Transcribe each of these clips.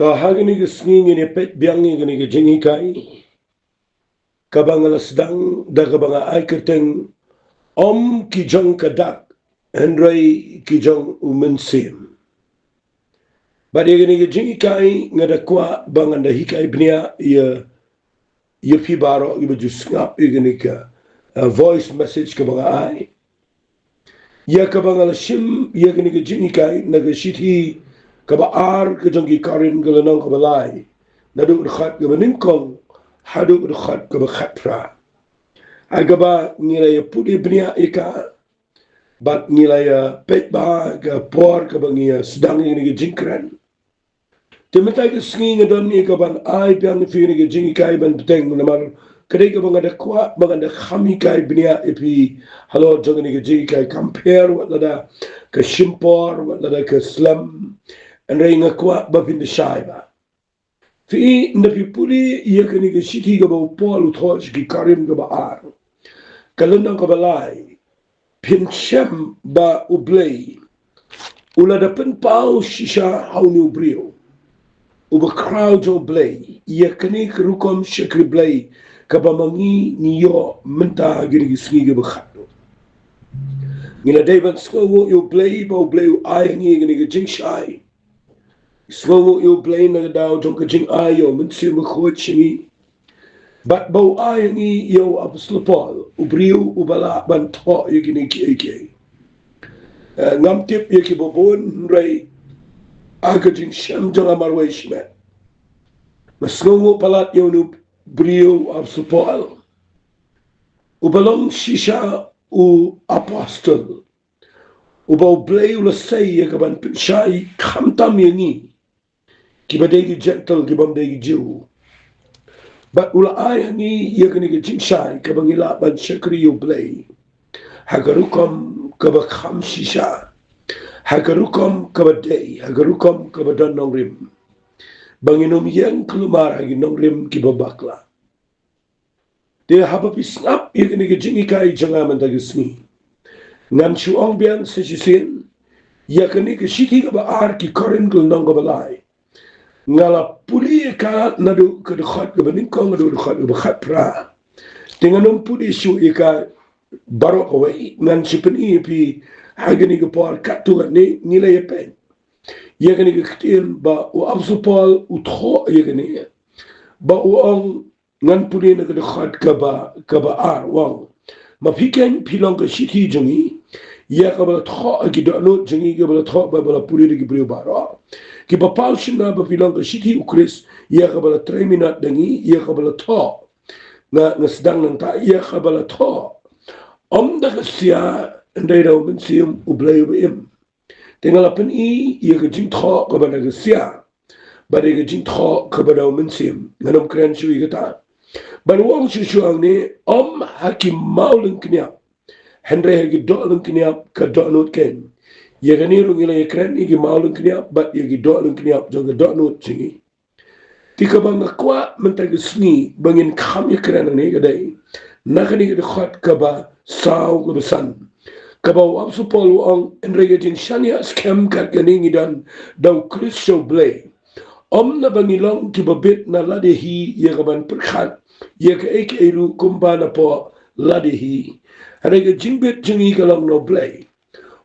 Ta hagini ke sngi ni pet biang ni gini ke jingi kai kabangala sedang da kabanga ai kerteng om ki jong kadak Henry ki jong umensim. Badi gini ke jingi kai ngada kwa banganda hikai bnia ia fi baro iba jusngap gini ke voice message kabanga ai. Ya kabangala shim ia gini ke jingi kai naga shithi kaba ar ke jong ki karin galanong kabalai. Nadu khat kaba ningkong hadu khat kaba khatra. Agaba nilai pudi bnia ika bat nilai pet ba ke por kaba ngia sedang ini ke jingkran. Timetai ke sngi ngadon ni kaban ai piang fi ni ke jingi kai ban peteng namar kadai ka bangada kwa bangada khami kai bnia ipi halo jong ni ke jingi kai compare wat lada ke shimpor wat lada ke slam and rei ngakwa ba fin de shai ba. Fi na fi puli ia ke ni ke shiti ka ba pol uthoj ki karim ka ba ar. Kalundang ka balai pinchem ba ublay ulada pen pau shisha hauni ubrio uba crowd ublay ia kani kerukom shakri blay kabamangi niyo menta giri gisngi ga bakhato ngila dayban skowo ublay ba ublay ay ngi gini ga jing shai skowo ublay na daw jong ka jing ayo mentsi makhot chingi bat bau ay ngi yo abslopol ubriu ubala ban to yigini ki ngam tip yaki bobon ray agajing sham jong amarway shmet masngo palat yonu brio abslopol ubalong shisha u apostle ubau blay ula say yakaban pinshai khamtam yangi kibadegi gentle kibamdegi jiu but ula ay ni yakani ke jingshai kabangila ban shakri yu blay hagarukom kabakham shisha hagarukom kabadei hagarukom kabadan nongrim banginum yang kelumar hagi nongrim kibabakla de habapi snap yakani ke jingi kai jangaman dagisni ngam chuong biang sejisin yakani ke shiti kabar ki korin kul nong kabalai ngala puli ka nadu ke dekhat ke beningkong nadu dekhat ke bekhat pra dengan puli su ika barok away ngan sipen pi hagani ke por katu ni nilai pen yakani ke ktin ba u absupol u tho yakani ba u ong ngan puli na ke dekhat ke ba ar wang ma piken pilong ke shiti jongi ya ka ba tho ki do no jongi ke ba tho ba puli ke brio baro ki bapau shina ba bilang ke shiti ukris ia kabala 3 minit dangi ia kabala tho na sedang nang ta ia kabala tho om da sia ndai da men sium ublay im tinggal apen ia ke jing tho kabala ke sia ba de ke jing tho kabala men sium nganom kren shu igata ban wong shu shu ang ni om hakim maulun knya henry hagi dolun knya ka donut ken yagani rungila yakran igi maulun kniap bat yagi do'lun kniap joga do'nut singi tika banga kwa mentag sngi bangin kham yakran ni gadai nakani gad khat kaba saw gubesan kaba wam supol ong enrege jing shania scam kargani ngidan daw kristo blay om na bangilong kibabit na ladehi yagaban perkhat yaga ek eru kumbana po ladehi harega jingbit jingi kalong no blay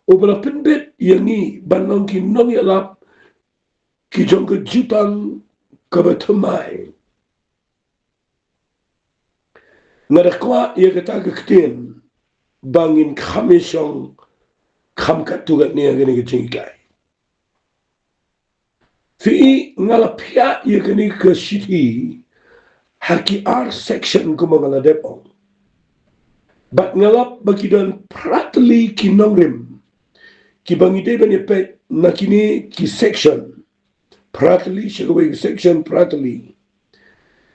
ubala pinbit yangi banong ki nong yalap ki jong ke jutang kabatumai ngarakwa ya kata kektin bangin khamisong kham katugat niya gani ke jingkai fi ngalapya ya gani ke shiti haki R section kumangala depong bat ngalap bakidan pratli ki nongrim ki bangide ban yepet nakini ki section pratli shagaway ki section pratli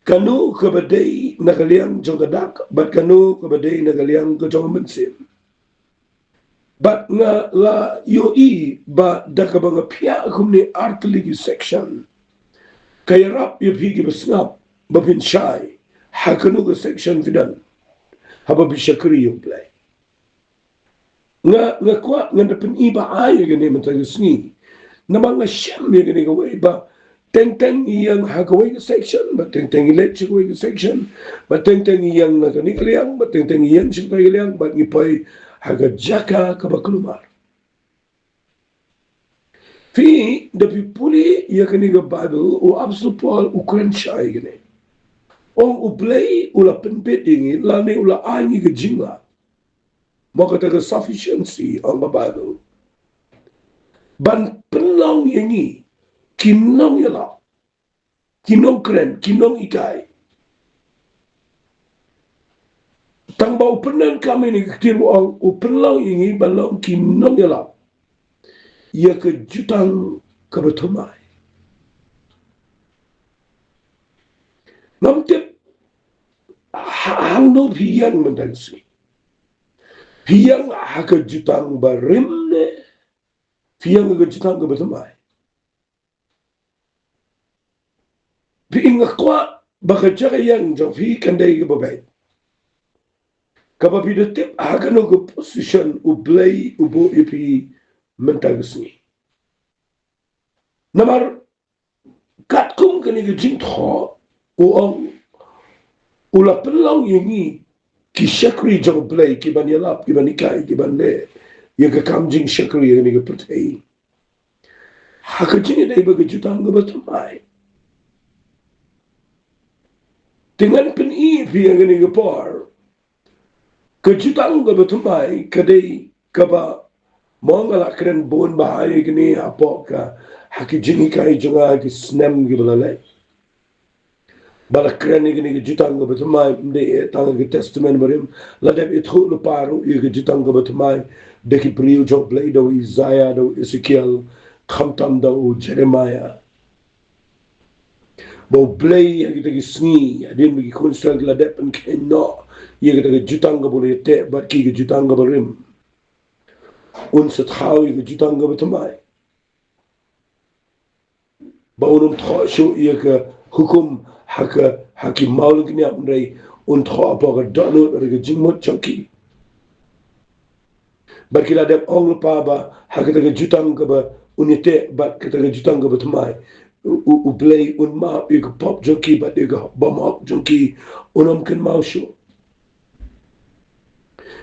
kanu kabadai nagaliang jogadak bat kanu kabadai nagaliang gojongmensim bat nga la yoi ba dakabanga pia kumni artli ki section kayarap yepi ki basngap bapin shai hakanu ki section fidan haba bishakri yung play nga kwa nga dapen iba ay gani matag sngi namang nga siyam ya gani gaway ba teng yang hagaway section, ba teng electric way section, ba teng yang nakanikliang, ba teng yang sikaliang, ba ngipay haga jaka kabaklumar. Fi da pipuli ya kaniga Bible o absolute Paul ukren shay gini. Ong uplay ula penpet ingi lani ula angi ke jinga. Maka taga sufficiency ang Bible. Ban penlang yangi kinong yala. Kinong kren, kinong ikay. Tang ba upenan kami ni ketiru ang upenlang yangi balang kinong yala. Ya kejutang kabatumay. Namtip hangno hiyang mendansi. Hiyang hakajutang barimne. Hiyang hakajutang kabatumay. Piinga kwa baka jaka yang jang fi kanday kababay. Kapapidatip hakano ka position ublay ubo ipi mentagasni. Namar katkung kaniga jingtho uang ula pelang yangi ki shakri jang play ki ban yalap ki ban ikai ki ban le yaga kamjing shakri yani ga pertai hakajing dai baga jutang ga batamai dengan pen i pi yani ga par ka jutang ga batamai kadai kaba mongala kren bon bahai gini apa ka hakijing ikai janga ki snem gi balale bala kreni gini ge jutang ga batamai de tanga ge testament barim la deb it khulu paru ge jutang ga batamai de ki priu jo play do Isaiah do Ezekiel khamtam do Jeremiah bo play ge de sni adin ge konstrang la deb en ken no ye ge de jutang ga bole te bat ki ge jutang ga barim un sat khaw ge jutang ga batamai ba unum thoshu ye ge hukum haki maul gini amrei und ho apaga donu rega jingmot chunky barkila dep ong pa ba hakata ga jutang ga ba unite ba kata ga jutang ga ba tmai u play un ma ik pop junkie ba de ga bom up junkie unam kan mau shu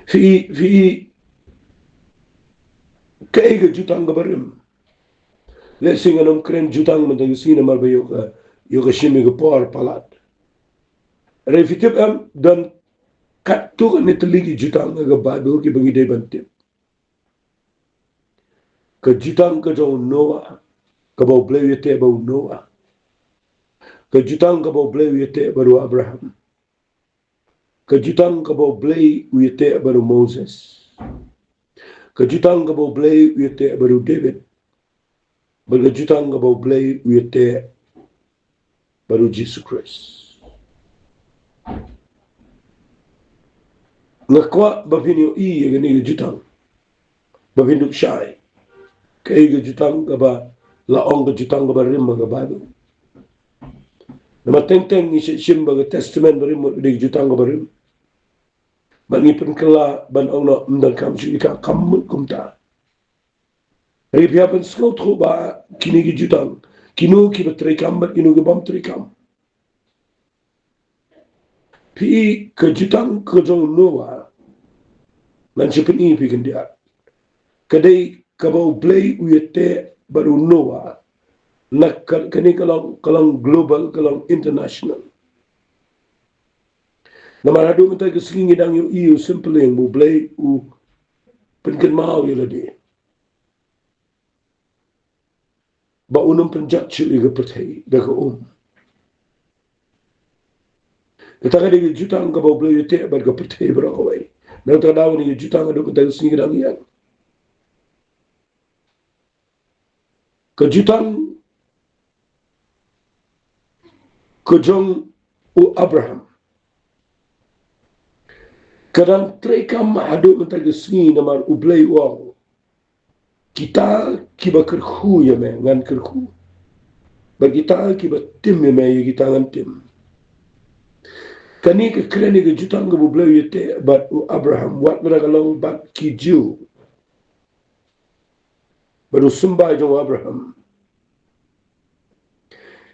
fi kai ga jutang ga barim le singanum kren jutang ma da sina mar ba yo ga shimi ga por palat refitip am dan kat tu kan neteligi jutang ga Bible ki bagi day bantip ka jutang ka jong Noah ka bau bleu yete bau Noah ka jutang ka bau bleu yete baru Abraham ka jutang ka bau bleu yete baru Moses ka jutang ka bau bleu yete baru David baru jutang ka bau bleu yete baru Jesus Christ ngakwa bavinyo i gani jutang bavinyo shy kay jutang ka ba laong ka jutang ka ba rin mga Bible na mateng-teng ni simba ka testament ba rin mo di jutang ka ba rin manipin kala ban ang na mdang kamsi ika kamut kumta ripiapan skot ko ba kinigi jutang kinu ki ba trikam bat kinu ka bam trikam pi ka jutang ka jong Noah lansipin i pi kandiat kadai kabau play uyete baru Noah nak kani kalang global kalang international na marado mo tayo kasing idang yung iyo simple yung mo play u penken mau yung ladi ba unang penjat siya yung pertay daga Katakan dia jutang ka bau play uyete baru ka pertay berakaway na tadaw ni jutang ado tayo kasing idang yan Kejutang kejong u Abraham. Kadang trekam mahadu mentagasni namar ublay uang. Kita kiba kerhu ya me ngan kerhu. Bagi kita kiba tim ya me kita ngan tim. Kani ke kreni ke jutang ke ublay yete bat u Abraham wat meragalong bat kiju. Baru sembah jong Abraham.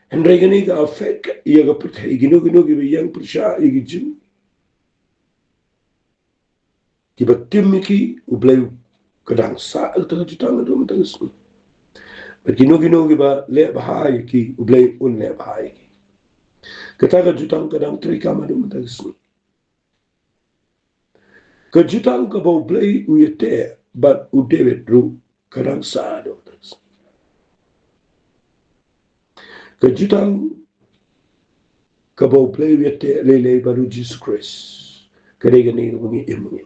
Henry gani ka affect iya ka perthai gino ki yang persya igi jin ki batim ki ublay kadang sa ta jutang do mata su gino ki ba le bahai ki ublay un le bahai ki kata ka jutang kadang trika ma do mata su ka jutang ka ba ublay uyete but u David ru kadang sa do mata su ka jutang ka ba ublay uyete le baru Jesus Christ kare gani ngi imungi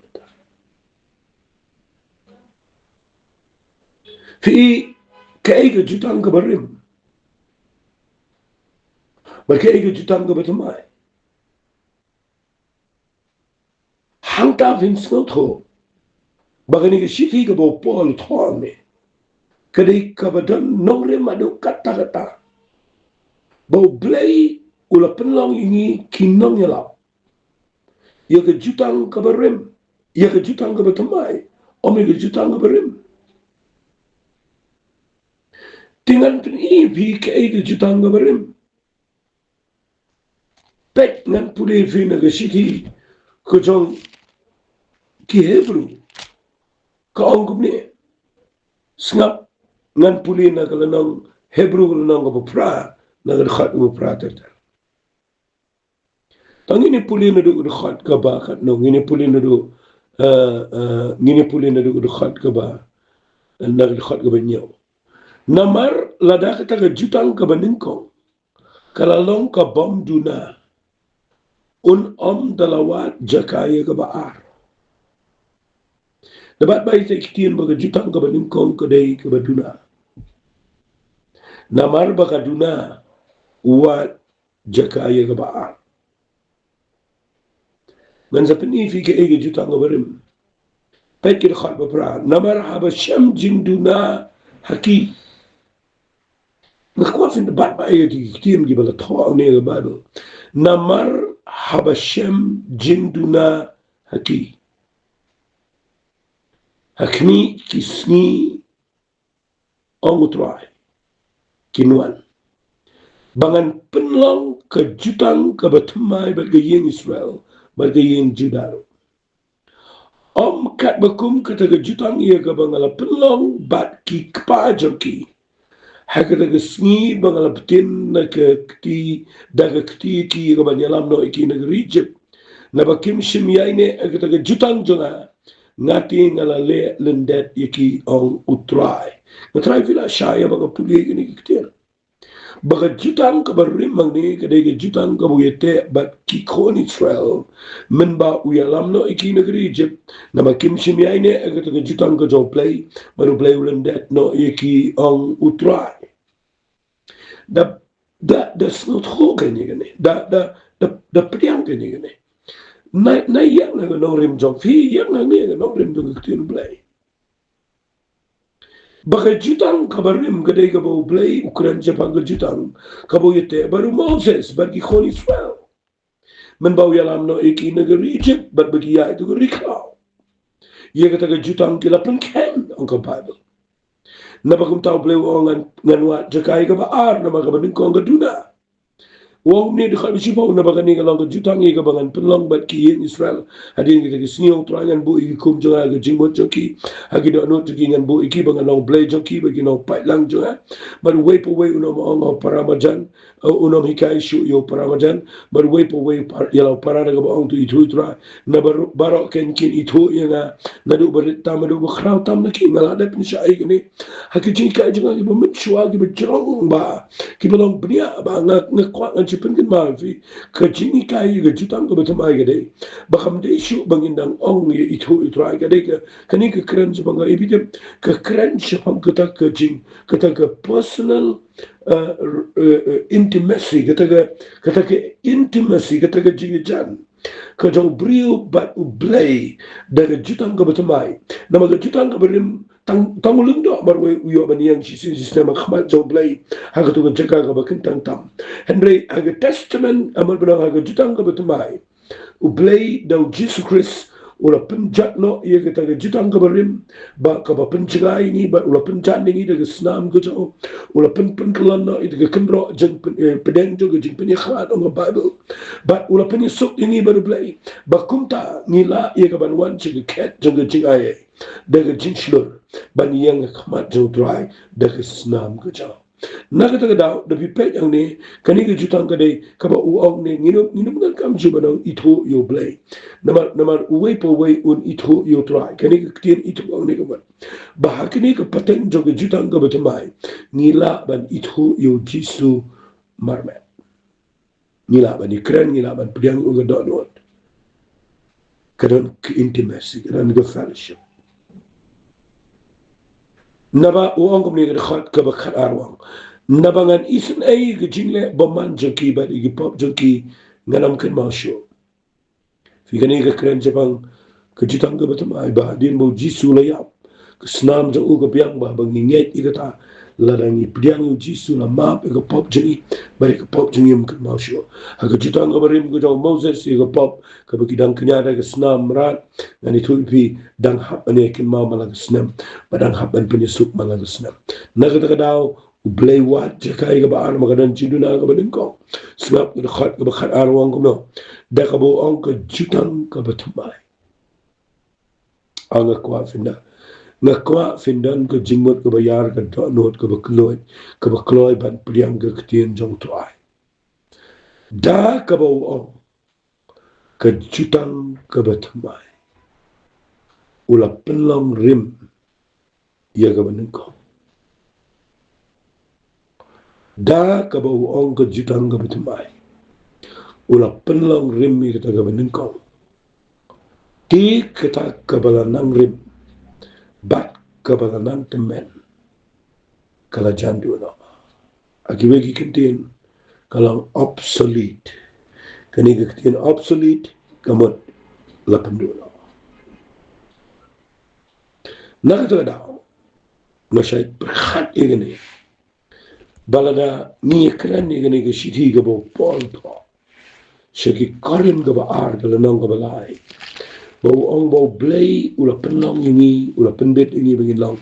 fi kaiga jutang ka barim ba kaiga jutang ka batamai hangta vins no tho bagani ka shifi ka bo pol thome kadai ka badan nongre madu kata kata bo blay ula penlong ini kinong yala ya ka jutang ka barim ya ka jutang ka batamai ome ka jutang ka barim tingan pen vi kaiga jutang ka barim pet ngan pule fi na ka shiki ko jong ki Hebrew ka ongkum ni snap ngan puli na kalanang Hebrew kalanang ka pra na khat mo pra ter tangini puli na do khat ka ba khat no ngini puli na do ngini puli na do khat ka ba na khat ka ba nyaw namar lada ka taga jutang ka baningko kalalong ka bom duna dalawat jakaya ka baar dapat bayi sa ikitin baga jutang ka baningkong kadai ka baduna namar baka duna uwat jakaya ka baar ngan sa penifi ka ega jutang ka barim pekir khat bapra namar haba syam jinduna haki nakwa fin dapat bayi ka ikitin gibala toa ni ka bado namar haba syam jinduna haki hakni kisni ongutrai kinuan bangan penlong kejutang kebetumai bagi yang Israel bagi yang Judah om kat bakum kata kejutang ia ke bangala penlong bat ki kepajang ki hakata kesni bangala betin na ke keti daga keti ki ke banyalam no iki negeri Egypt na bakim simyaine kata kejutang jonga ngati ngalale lendet iki ong utrai utrai vila shaya baga puli ini kitir baga jutang kabarim mangni kadai ke jutang kabuyete bat kikon Israel menba uyalam no iki negeri Egypt nama kim simyaine agata ke jutang ka jo play baru play lendet no iki ong utrai da snot hoge ni gane da priang ni gane na yang na no rim jong fi yang na ni no rim do kitin play baka jutang kabarim gadai ka bo play ukran Japan ka jutang kabo yete baru Moses bagi kon Israel men bau yalam no iki negeri Egypt bat bagi ya itu rikau ye kata ka jutang kila ken ang ka Bible na bagum tau play ngan wat jakai ka baar na mga kabading ko ang kaduna wong ni dekat bisi pau na bagani ka lang jutang ka bangan penlong bat ki Israel hadin kita ki sniong trangan bu iki kum jonga ka jingmot joki hagi do no joki ngan bu iki bangan long blay joki bagi no pai lang jonga baru way po way unom ang paramajan unom hikai shu yo paramajan baru way po way yalaw para daga ba ang tu itu tra na baro ken itu nga na do barit tam do kraw tam na ki ngaladat ni siya ay gani hagi jika jonga ki ba mitsuwa ki ba jrong ba ki ba long bnia ba ngakwa pengen mafi kajini kai ga jutang ga batamai ga dai bakam dai shu bangindang ong ye itu ai ga dai ka kani ka kran ju banga ibidem ka kran shapam kata ka jing kata ka personal intimacy kata ka intimacy kata ka jingan ka jong brio bat ublay daga jutang ga batamai nama ga jutang ga berim tangulung do baru uyo baniang sistema khmat jong blay haga tu jaga ga bakin tam Henry haga testament amal benang haga jutang ga batamai ublay daw Jesus Christ ula penjat no ia kita ke jutang ke berim ba ka ba pencegai ni ba ula penjat ni de senam ke jo ula kelan no itu ke kendro jeng pedeng jo ke jeng penyekhat on bible ba ula penyesuk ini baru play ba kumta ngila ia ke banwan ke ket jeng ke jeng ai de ke jeng shlur ban yang khamat jo dry de ke senam ke jo naga taga daw da pipet yang ne kani ke jutang ka dei ka ba uong ne ngino ngal kam juba no ito yo blay namar uwe po we un ito yo try kani ke tien ito ang ne ka ba hakini ka pateng jo ke jutang ka batamai ngila ban ito yo jisu marmet ngila ban ikren ngila ban pediang uga donot kadon ke intimacy kadon ke fellowship naba uang ko ni khat ka ba khat arwang nabangan isin ay gajingle baman jangki ba igi pop jangki nganam kan masyo fikani ka kren jabang kajitang ka batam ay ba din mo jisu layap kesnam jang uga biang ba bangingit igata ladang ipiang yu jisu la map iga pop jangi bari ka pop jangi kan masyo kajitang ka barim ko jang Moses iga pop ka bagidang kanyada ka snam rat ngani tulpi dang hap ane kin ma malang snam badang hap an penyesuk malang snam nagata daw Blay wat jakai ka ba magadan chiduna ka badin ko snap ka khat ka khat arwang ko no da ka bo ang ka jutang ka batumay ang kwa finda na kwa findan ka jingmot ka bayar ka not ka bakloy ban priang ka ktien jong toy da ka bo ang ka jutang ka batumay ula penlong rim ya ka badin ko da ka ba uong ka jutang ka batumay ula penlong rim mi kita ka beningkong ti kita ka balanang rim bat ka balanang temen kala jandu no akiwegi kintin kalang obsolete kani ka kintin obsolete kamot lapendu no nakata daw masyay perhat igani balada ni kran ni gani ga shiti ga bo pol to shaki karin ga ba ar ga lanong ga balai bo ong bo blay ula penong ini ula penbet ini bangin long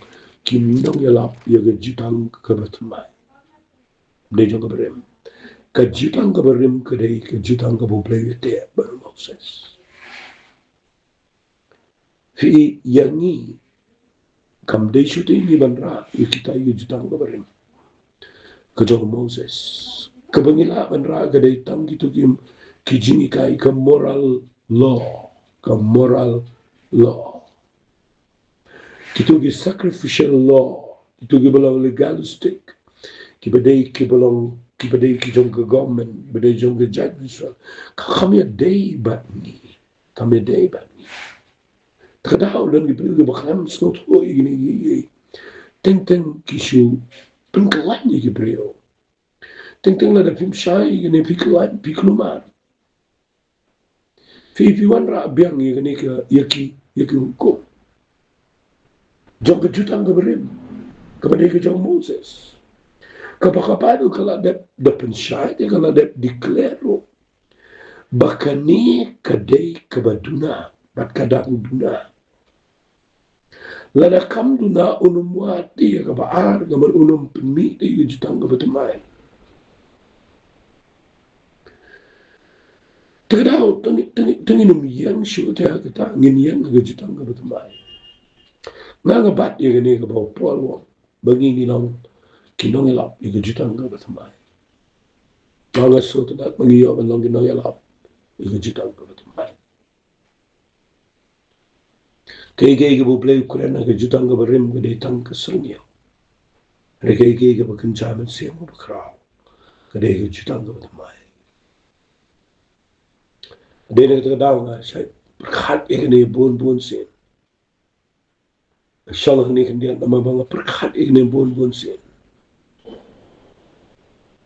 kim nong ya lap ya ga jutang ka batmai de jong ga berem ka jutang ga berem ka dei ka jutang ga bo blay te ba Moses fi yangi kam de shooting ni banra ikita yu jutang ga berem kajong Moses kabangilaban raga day tam gitu kim kijini kai ka moral law gitu ki sacrificial law gitu ki balang legalistic ki balang kijong ka government badai jong ka judge kami day bat ni takadaw lang gibili bakam snot ho igini teng kishu pengkalan ni Gabriel. Teng la da film shai gane pikluman. Fi wan ra biang ni gane ka yaki hukum. Jong ka jutang Gabriel. Kabade ka jong Moses. Kapakapado kala da penshai de kala da declaro. Bakani kadai kabaduna bat kadang duna. Lada kam duna unum wati ka baar gamar unum pemi de jutang ka batamay. Tagadaw tanginum yang syo ta ka ngin yang ka jutang ka batamay. Nga bat ya gani ka baw polwo bagi nginong kinong ilap ka jutang ka batamay. Nga so ta mangiyo man lang kinong ilap ka jutang ka batamay. Kay ka bublay Ukraina ka jutang ka barim ka detang ka sangyo. Kay ka bakanjaman siya mo bakraw. Kay ka jutang ka batamay. Kay na katadaw nga siya perkat ikani buon sin. Siya lang ni kandiyan na mga perkat ikani buon sin.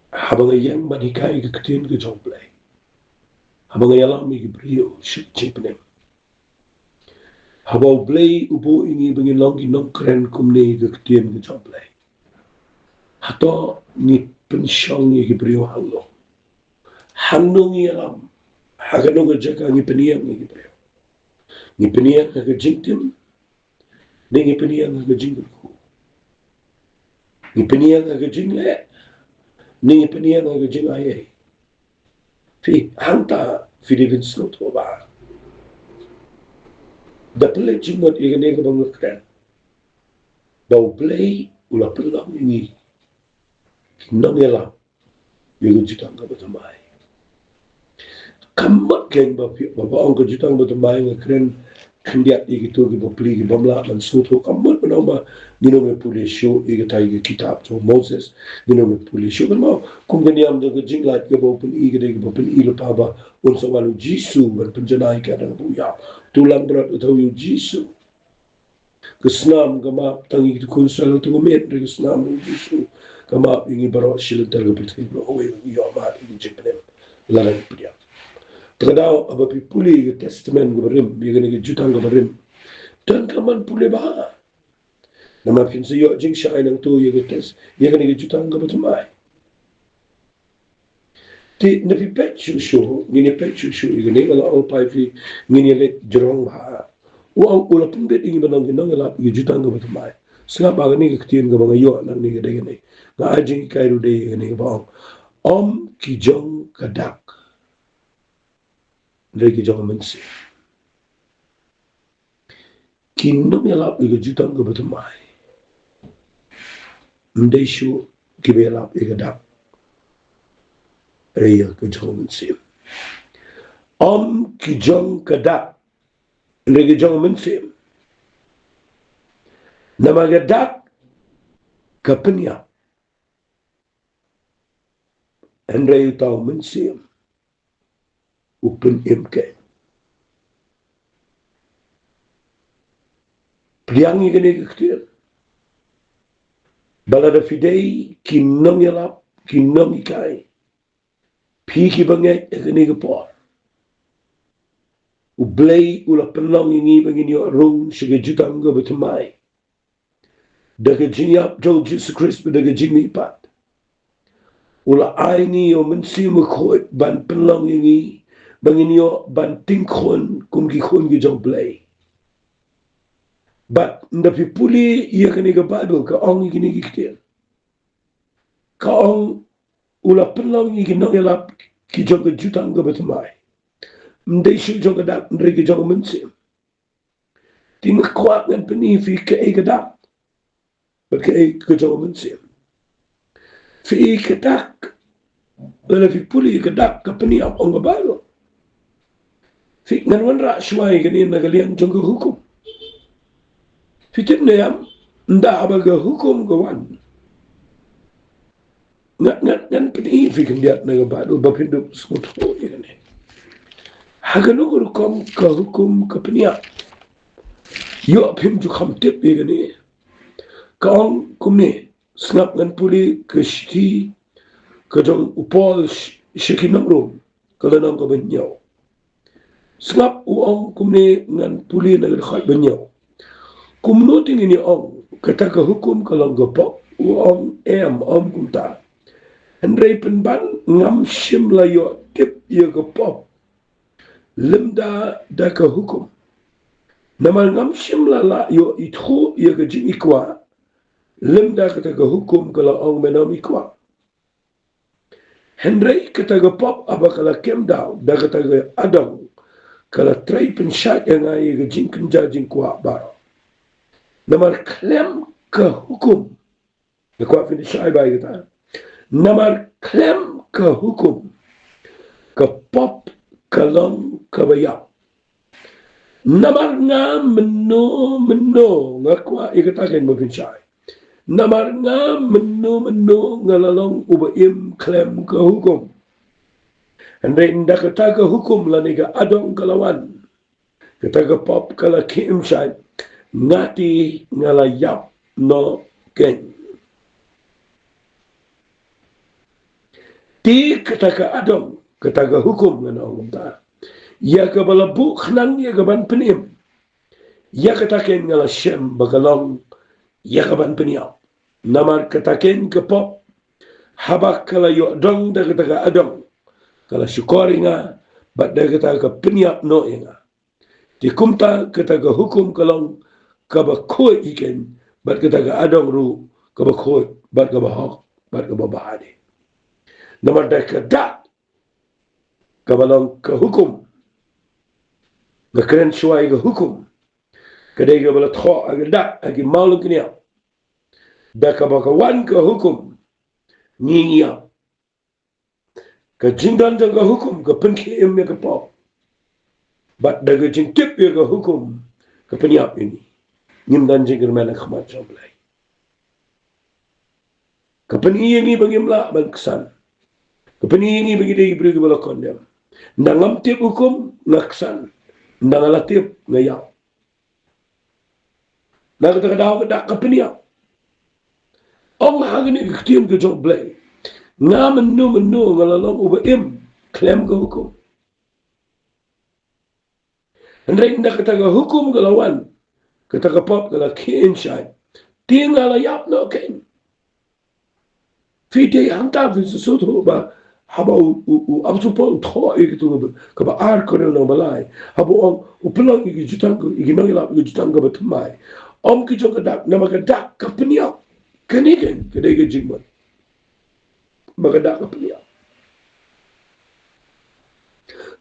Habang ayang manikay ka katin ka jomplay. Habang ayalang may gibriyo siya chipinim. Habaw blay ubo ini bangin long ginong kren kumne gaktian ga joblay. Hato ni pensyong ni gibriyo hangno. Hangno ni alam. Hagano ga jaka ni peniyang ni gibriyo. Ni penian ka jingtim, ni penian ka jingku. Ni penian ka jingle, ni penian ka jingaye. Fi hanta fi David Slow to ba. Da play jingot igane ka bang kren. Bau play ula pelang ini. Kinang yala. Yung jutang ka batamay. Kamat keng ba ang ka jutang batamay nga kren kandiat igito gi bapli gi bamla man suto kamat man ba dino me pulisyo igatay gi kitab to Moses dino me pulisyo kan mo kung ganyan da jinglat ga bopun igade gi bopun ilo pa ba unsa walu Jisu ban penjanay ka da buya tulang berat utaw yung Jisu kesnam kama tangi kunsal to met kesnam yung Jisu kama ingi baro sila talaga pati bro owe yo ba igi jipnem lalang priya Terkadang apa pipuli ke testament ke berim, dia kena ke jutang ke berim. Dan kaman pule bah. Nama pin seyok jing syai nang tu ye ke test, dia kena ke jutang ke betumai. Ti nafi pet shushu, ngini pet shushu ye kena kalau au pai fi ngini let jerong bah. Wa ula pun bet ingi benang kenang elap ye jutang ke betumai. Sebab baga ni ke ketien ke bang yo nang ni ke de kena. Ga ajing kai ru de kena bang. Om ki jong kadak. Lagi jangan mensi. Kinam yalap iga jutang ke betumai. Mendesyu kibe yalap iga dak. Raya ke jangan mensi. Om ki jong kadak. Lagi jangan mensi. Nama gadak kapenya. Henry tahu mensi. Open MK. Priangi kene kektir. Balada fidei kinam yalap, kinam ikai. Piki bangai kene kepor. Ublay ula penang ini bangin yo rong sige jutang ke betumai. Daga jinyap jong Jesus Christ daga jimi pat. Ula aini yo mensi mekhoit ban penang ini bangin yo ban tingkon kum ki khon gi jong play. But nda pipuli iya kene ke Bible ka ong kini kiktir. Ka ong ula penang ini kinang yalap ki jong ke jutang ke betumai. Mdai syu jong kadak ndri ki jong mensi. Ti mekhuat ngan peni fi ke e kadak. But ke e ke jong mensi. Fi e kadak. Lala fi puli kadak ka peni ap ong ka Bible. Fi ngan wan ra syuai kani nagalian jong ke hukum. Fitin na yam, nda abaga hukum ke wan. Ngan peni fi kandiat na ka Bible bapinduk smutu ya kani. Hagalugur kom ka hukum ka peniak. Yo pim ju kham tip ya kani. Kaong kumne snap ngan puli ke shti ke jong upol shikinam rum kalanang ka banyaw. Snap uong kumne ngan puli na khat banyaw. Kumno ting ini ong kata ka hukum kalang gopok uong om kumta. Henry penban ngam shim la yo tip ya gopok. Lemda da ka hukum. Namal ngam shim la yo ithu ya ka jing ikwa. Lemda kata ka hukum kalau ong menam ikwa. Henry kata ka pop apa kala kemdaw da kata ka adong kala tray pensat yang ay ka jing kenja jing kwa baro. Namal klem ka hukum. Na kwa finish ay ba kita. Namal klem ka hukum. Ka pop kalang kabayak. Namar nga meno nga kwa ikatakin mo pinsay. Namar nga meno nga lalong ubaim klem ka hukum. Andre inda kata ka hukum laniga adong kalawan. Kata ka pop kala kiimsay. Ngati ngalayap no ken. Ti kata ka adong kata ka hukum nga naong ta. Ya ka balabu khnang ya ka ban penim. Ya kataken ngala shem bagalong ya ka ban peniaw. Namar kataken ka pop habak kala yo dong da kata ka adong. Kala syukori nga bat da kata ka peniap no nga. Ti kumta kataga hukum kalong kaba khoi iken bat kataga adong ru kaba khoi bat kaba hok bat kaba bahade. Namar da kada kabalong ka hukum ga keren shuai ga hukum kadai ga bala tho aga da agi maulung knia da kaba ka wan ka hukum ngiya ka jindan da ga hukum ka penki im ka po bat da ga jin tip ya ga hukum ka penyap ini nyim dan jingir mena khmat joblai ka penyi bagi mla ban kesan ka penyi bagi dai beri ga bala kondem nangam tip hukum ngaksan nangalatip ngayaw nagata daw da ka penyap ong hagani ktim ga joblai nga menu ngalalong uba im klem ga hukum andai nda kata ga hukum galawan kata ga pop gala kin shai tingala yap no ken fite hanta vi su to ba haba u absu po tho e to ka ba ar ko no balai haba u plong i jutang i no ila i jutang ga batmai ki joka dak na maga dak ka penia kanigen kede ga jingman maga dak ka penia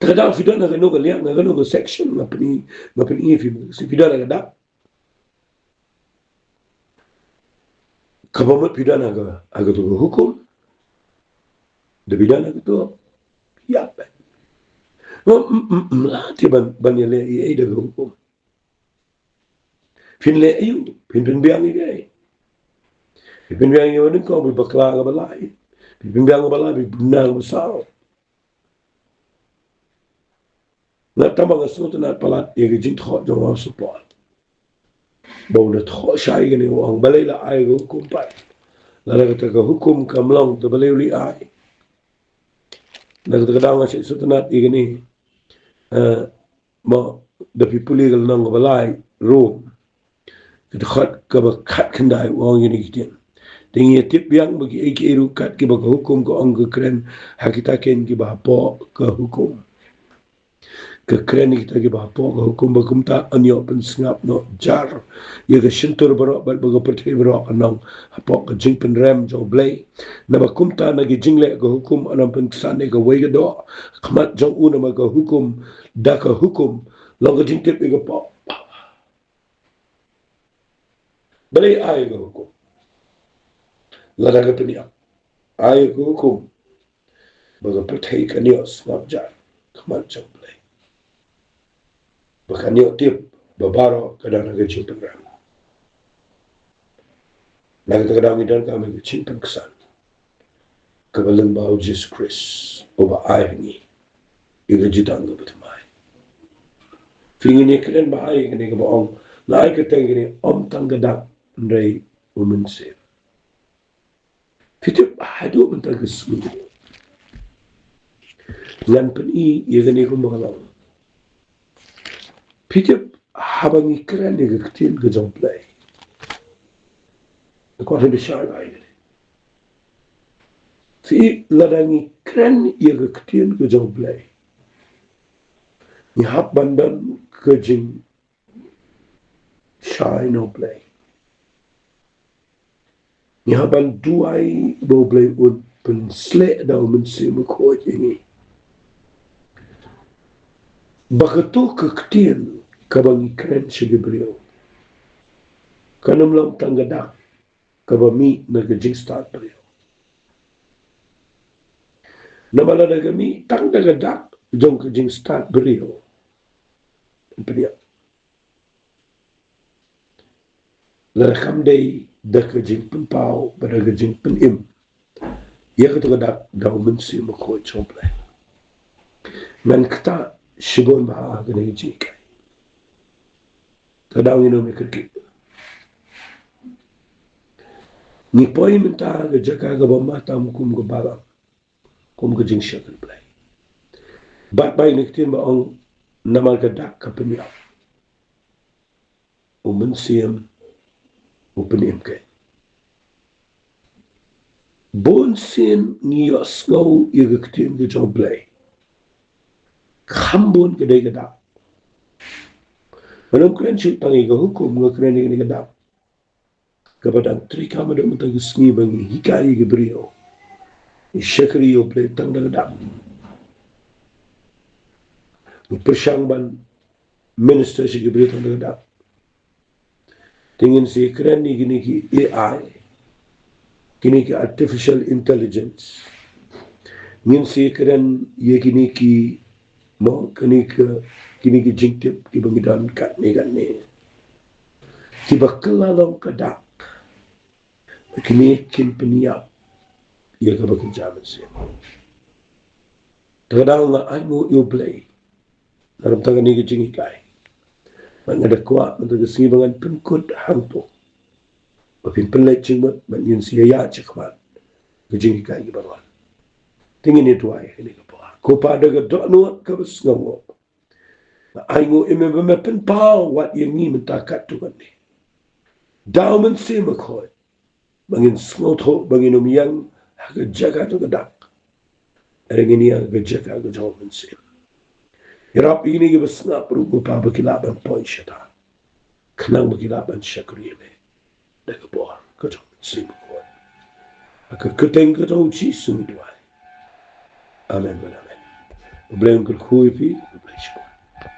kadang video na gano galiang na gano section na pini film si video na gada kabamat video na ga aga to hukum de video na to ya ba mlati ban yele e de hukum fin le ayu fin biang ni dai fin biang yo ni ko bi bakla ga balai fin biang ga balai bi na ga sao na tamang asuto na palat ye jin tho jo wa support bo na tho shai gani wang balai la ai go kumpai la ga ta ga hukum kamlong to balai li ai na ga ta da shi suto na igani mo the people legal nang balai room the khat ka ba khat khandai wang ni gitin ting ye tip yang bagi ek eru kat ki ba hukum ko ang kren hakita ken ki ba po ka hukum kekeren kita ki bapo ka hukum bakumta anyo pen sngap no jar ye ka shintur baro bal baga perthi baro anong hapo ka jing pen rem jo blay na bakumta na gi jingle ka hukum anam pen sane ka wega do khmat jo una ma ka hukum da ka hukum long ka jing tip ka po balay ay ka hukum lada ka penya ay ka hukum baga perthi ka niyo sngap jar khmat jo blay bahkan niyo tip babaro kadang naga cimpen ram naga kadang idan kami ke cimpen kesan kebalang bau Jesus Christ oba ai ni iga jitang ga betmai fingin ni keren bahai ni ga baong lai ka tengini om tanggadak ndai women se fitip hadu mentang kesu lan peni iga ni kumbalang Pitip habangi keren ni gaktin ke jomplay. Ko rin siya ay ni. Si ladangi keren ye gaktin ke jomplay. Ni hap bandan ke jing shy no play. Ni haban duai bo play un pen slek daw men si ko ini. Bakato kaktin kabang kren siya gibriyo. Kanam lang tanggadak kabami nagajing start briyo. Namala nagami tanggadak jong kajing start briyo. Briyo. Larakam day da kajing penpao pada kajing penim. Ia katagadak daw mensi makoy chomple. Nan kata Shibon baha gani jikai. Tadang ino me kirki. Ni poi minta ga jaka ga bamata kum ga balam. Kum ga jing shakal play. Bat bay niktin ba ong namal ga dak ka penya. Umen siem upenim ke. Bon sin ngiyos ngaw igaktin ga jong play. Khambon kedai kedak Belum keren sih tangi ke hukum, nggak keren ini kedap. Kepada trika mada mentang seni bagi hikai ke beliau. Syakri yo play tang dah kedap. Persyangban minister si ke beliau tang dah kedap. Tingin si keren ni gini ki AI, gini ki artificial intelligence. Ngin si keren ye gini ki mo kini ki jingtip ki bangidan kat ni kan ni. Ki bakalalong kadak. Kini kin peniap ia ka bekerja bersih. Terkadang nga ay mo you play. Dalam tangan ni kicing ikai. Man ada kuat untuk kesimbangan pengkut hantu. Mapin pelai cingmat man yin siya ya cekmat. Kicing ikai ibarwan. Tingin itu ay ini kapwa. Ko pada ka do nuat ka bes ngawo. Ay mo imemepin pao wat yin ni mentakat tu kan ni. Daw man si makoy. Bangin smoto bangin umiyang jaga tu kedak. Ada gini yang jaga ke jauh man si. Hirap ini ke bes nga perugo pa bakilaban poin syata. Kenang bakilaban syakri ini. Daga buah ke jauh man si makoy. Aka keteng ke jauh chi sumi duay. Amen. Amen. Blame ke kui pi, blame